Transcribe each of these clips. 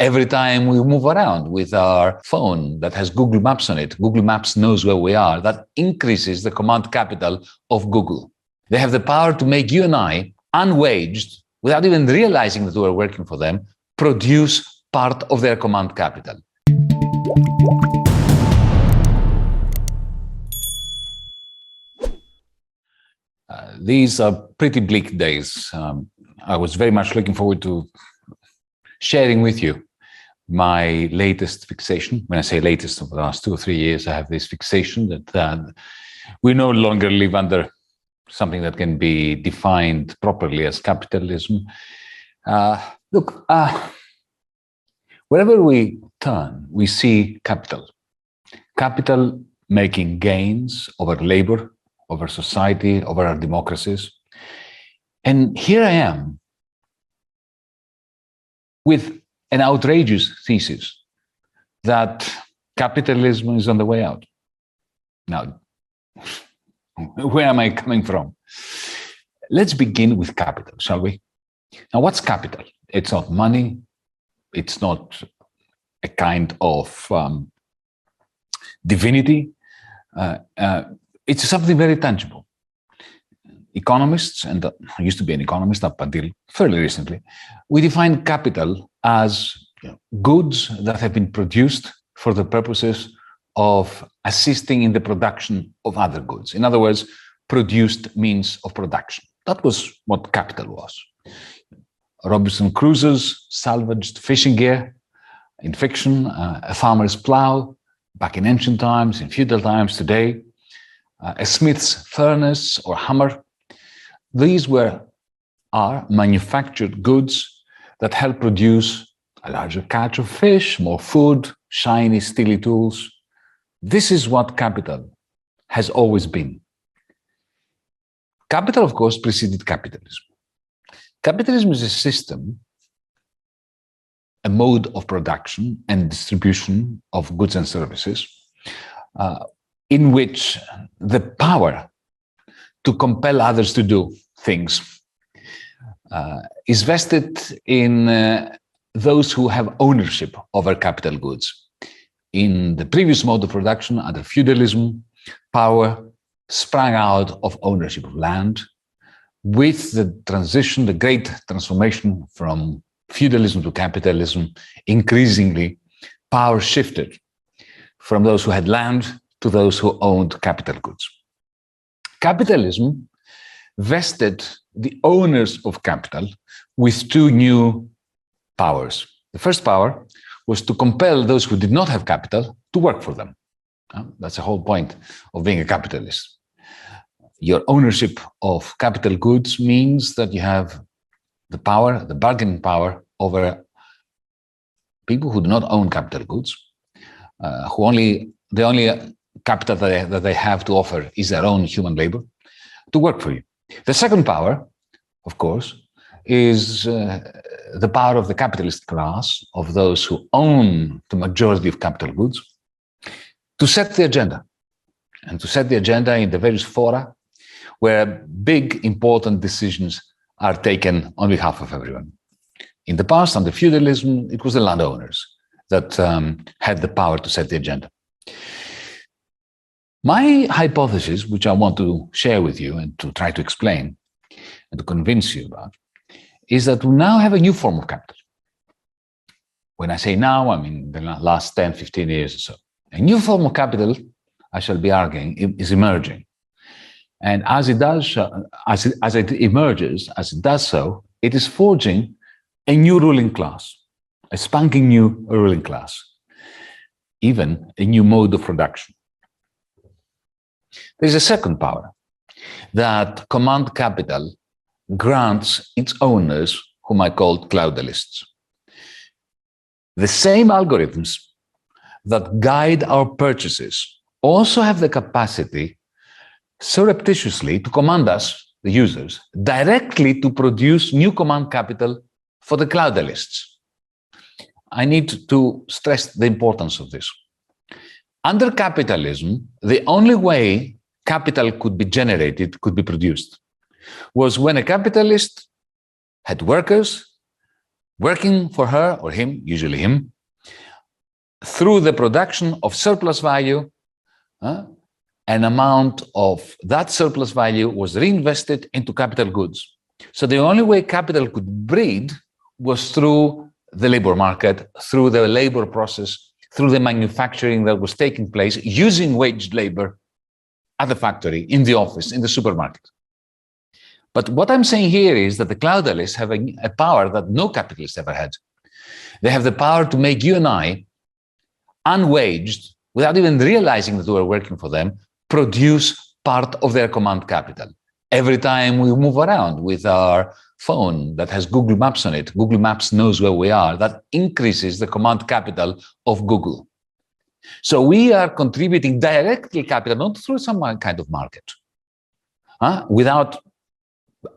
every time we move around with our phone that has Google Maps on it. Google Maps knows where we are. That increases the command capital of Google. They have the power to make you and I, unwaged, without even realizing that we're working for them, produce part of their command capital. These are pretty bleak days. I was very much looking forward to sharing with you my latest fixation. When I say latest, over the last 2 or 3 years, I have this fixation that we no longer live under something that can be defined properly as capitalism. Look, wherever we turn, we see capital. Capital making gains over labor, over society, over our democracies. And here I am with an outrageous thesis that capitalism is on the way out. Now, where am I coming from? Let's begin with capital, shall we? Now, what's capital? It's not money. It's not a kind of divinity. It's something very tangible. Economists, and I used to be an economist up until fairly recently, we define capital as goods that have been produced for the purposes of assisting in the production of other goods. In other words, produced means of production. That was what capital was. Robinson Crusoe's salvaged fishing gear in fiction, a farmer's plow back in ancient times, in feudal times today, a smith's furnace or hammer. These are manufactured goods that help produce a larger catch of fish, more food, shiny, steely tools. This is what capital has always been. Capital, of course, preceded capitalism. Capitalism is a system, a mode of production and distribution of goods and services, in which the power to compel others to do things is vested in those who have ownership over capital goods. In the previous mode of production, under feudalism, power sprang out of ownership of land. With the transition, the great transformation from feudalism to capitalism, increasingly power shifted from those who had land to those who owned capital goods. Capitalism vested the owners of capital with 2 new powers. The first power was to compel those who did not have capital to work for them. That's the whole point of being a capitalist. Your ownership of capital goods means that you have the power, the bargaining power over people who do not own capital goods, the only capital that they have to offer is their own human labor, to work for you. The second power, of course, is the power of the capitalist class, of those who own the majority of capital goods, to set the agenda, and to set the agenda in the various fora where big, important decisions are taken on behalf of everyone. In the past, under feudalism, it was the landowners that had the power to set the agenda. My hypothesis, which I want to share with you and to try to explain and to convince you about, is that we now have a new form of capital. When I say now, I mean the last 10, 15 years or so. A new form of capital, I shall be arguing, is emerging. And as it does, as it emerges, as it does so, it is forging a new ruling class, a spanking new ruling class, even a new mode of production. There's a second power, that command capital grants its owners, whom I call cloudalists. The same algorithms that guide our purchases also have the capacity surreptitiously to command us, the users, directly to produce new command capital for the cloudalists. I need to stress the importance of this. Under capitalism, the only way capital could be generated, could be produced, was when a capitalist had workers, working for her or him, usually him, through the production of surplus value. An amount of that surplus value was reinvested into capital goods. So the only way capital could breed was through the labor market, through the labor process, through the manufacturing that was taking place using waged labor at the factory, in the office, in the supermarket. But what I'm saying here is that the cloudalists have a power that no capitalist ever had. They have the power to make you and I, unwaged, without even realizing that we are working for them, produce part of their command capital. Every time we move around with our phone that has Google Maps on it, Google Maps knows where we are, that increases the command capital of Google. So we are contributing directly capital, not through some kind of market, without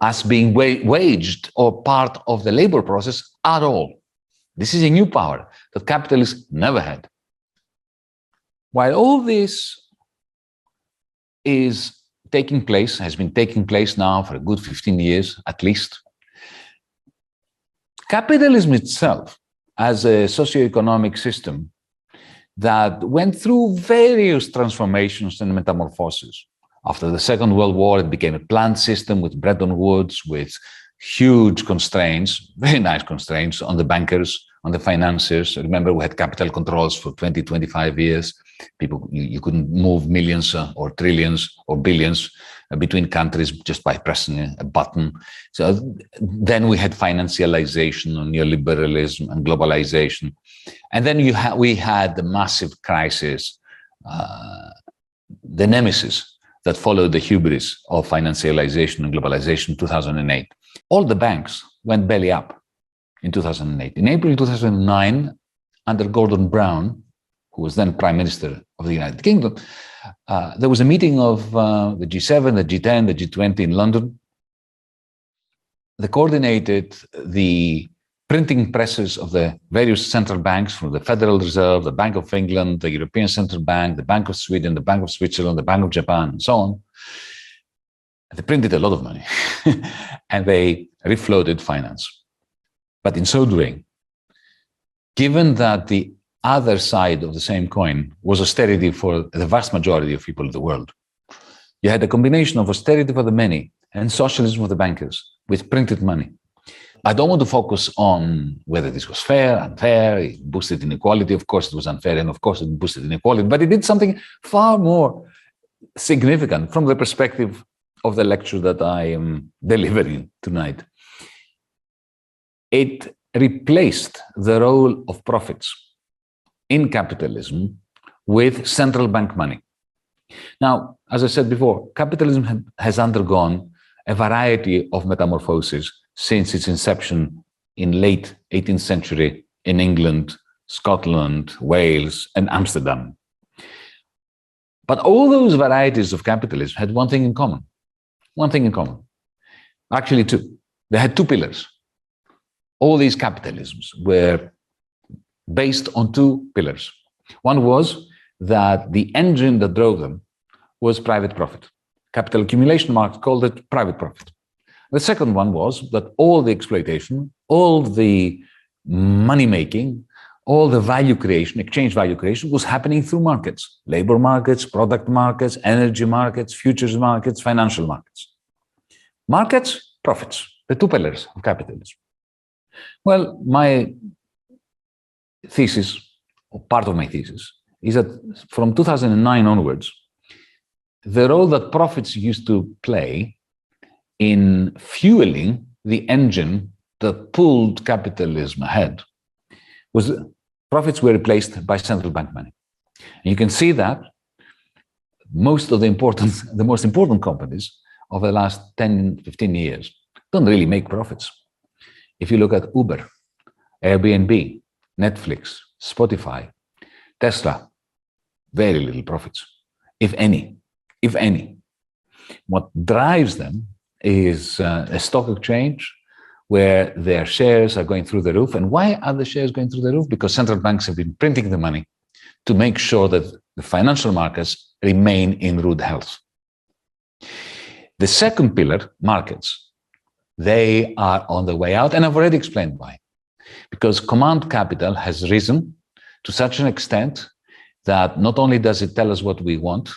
us being waged or part of the labor process at all. This is a new power that capitalists never had. While all this is taking place, has been taking place now for a good 15 years at least, capitalism itself as a socio-economic system that went through various transformations and metamorphoses. After the Second World War, it became a planned system with Bretton Woods, with huge constraints, very nice constraints on the bankers, on the financiers. Remember, we had capital controls for 20, 25 years. People, you couldn't move millions or trillions or billions between countries just by pressing a button. So then we had financialization and neoliberalism and globalization. And then we had the massive crisis, the nemesis that followed the hubris of financialization and globalization in 2008. All the banks went belly up in 2008. In April 2009, under Gordon Brown, who was then Prime Minister of the United Kingdom, there was a meeting of the G7, the G10, the G20 in London. They coordinated the printing presses of the various central banks, from the Federal Reserve, the Bank of England, the European Central Bank, the Bank of Sweden, the Bank of Switzerland, the Bank of Japan, and so on. They printed a lot of money and they refloated finance. But in so doing, given that the other side of the same coin was austerity for the vast majority of people in the world, you had a combination of austerity for the many and socialism for the bankers with printed money. I don't want to focus on whether this was fair, unfair, it boosted inequality. Of course, it was unfair, and of course, it boosted inequality, but it did something far more significant from the perspective of the lecture that I am delivering tonight. It replaced the role of profits in capitalism with central bank money. Now, as I said before, capitalism has undergone a variety of metamorphoses since its inception in late 18th century in England, Scotland, Wales, and Amsterdam. But all those varieties of capitalism had one thing in common. One thing in common. Actually, two. They had two pillars. All these capitalisms were based on two pillars. One was that the engine that drove them was private profit. Capital accumulation markets called it private profit. The second one was that all the exploitation, all the money making, all the value creation, exchange value creation was happening through markets, labor markets, product markets, energy markets, futures markets, financial markets. Markets, profits, the two pillars of capitalism. Well, my thesis, or part of my thesis, is that from 2009 onwards, the role that profits used to play in fueling the engine that pulled capitalism ahead was profits were replaced by central bank money. And you can see that most of the most important companies of the last 10, 15 years don't really make profits. If you look at Uber, Airbnb, Netflix, Spotify, Tesla, very little profits, if any. What drives them is a stock exchange where their shares are going through the roof. And why are the shares going through the roof? Because central banks have been printing the money to make sure that the financial markets remain in rude health. The second pillar, markets, they are on the way out, and I've already explained why. because command capital has risen to such an extent that not only does it tell us what we want,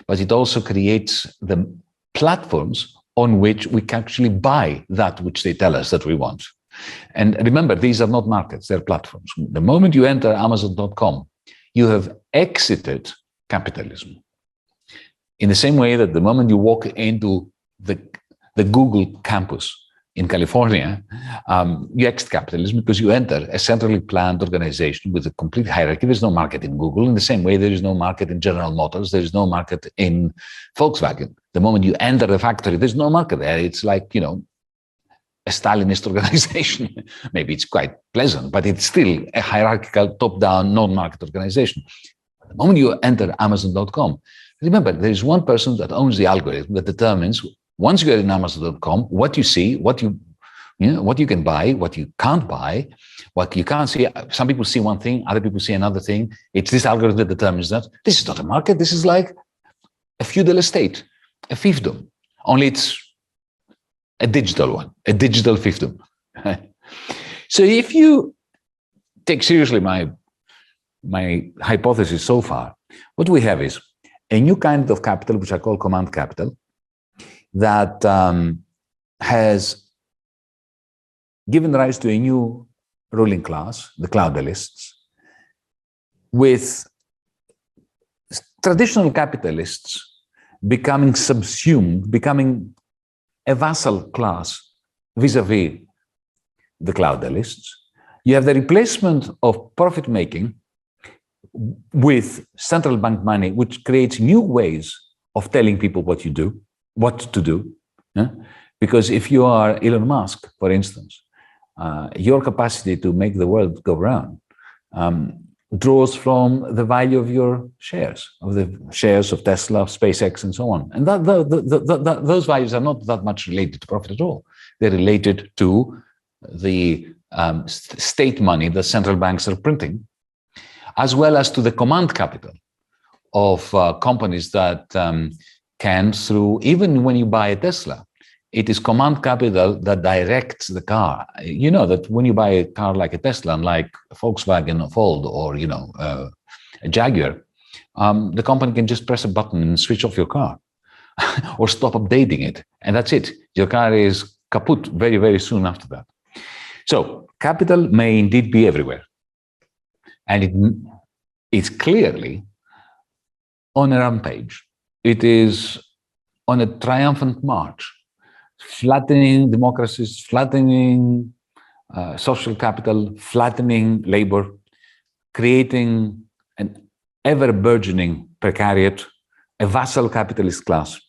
but it also creates the platforms on which we can actually buy that which they tell us that we want. And remember, these are not markets, they're platforms. The moment you enter Amazon.com, you have exited capitalism. In the same way that the moment you walk into the Google campus in California, you exit capitalism because you enter a centrally planned organization with a complete hierarchy. There's no market in Google. In the same way, there is no market in General Motors. There is no market in Volkswagen. The moment you enter the factory, there's no market there. It's like, you know, a Stalinist organization. Maybe it's quite pleasant, but it's still a hierarchical, top-down, non-market organization. The moment you enter Amazon.com, remember, there is one person that owns the algorithm that determines, once you are in Amazon.com, what you see, what you can buy, what you can't buy, what you can't see. Some people see one thing, other people see another thing. It's this algorithm that determines that. This is not a market. This is like a feudal estate, a fiefdom. Only it's a digital one, a digital fiefdom. So if you take seriously my hypothesis so far, what we have is a new kind of capital, which I call command capital, that has given rise to a new ruling class, the cloudalists, with traditional capitalists becoming subsumed, becoming a vassal class vis-a-vis the cloudalists. You have the replacement of profit-making with central bank money, which creates new ways of telling people what to do. Yeah? Because if you are Elon Musk, for instance, your capacity to make the world go round draws from the value of your shares, of the shares of Tesla, of SpaceX, and so on. And those values are not that much related to profit at all. They're related to the state money that central banks are printing, as well as to the command capital of companies that can, through, even when you buy a Tesla, it is command capital that directs the car. You know that when you buy a car like a Tesla, unlike a Volkswagen or Ford or, you know, a Jaguar, the company can just press a button and switch off your car or stop updating it. And that's it. Your car is kaput very, very soon after that. So capital may indeed be everywhere. And it's clearly on a rampage. It is on a triumphant march, flattening democracies, flattening social capital, flattening labor, creating an ever-burgeoning precariat, a vassal capitalist class.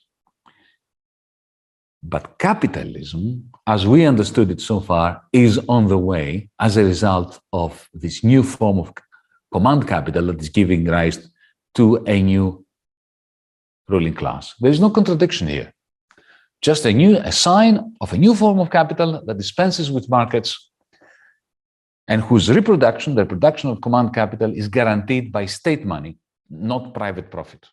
But capitalism, as we understood it so far, is on the way as a result of this new form of command capital that is giving rise to a new ruling class. There is no contradiction here. Just a sign of a new form of capital that dispenses with markets and whose reproduction, the production of command capital, is guaranteed by state money, not private profit.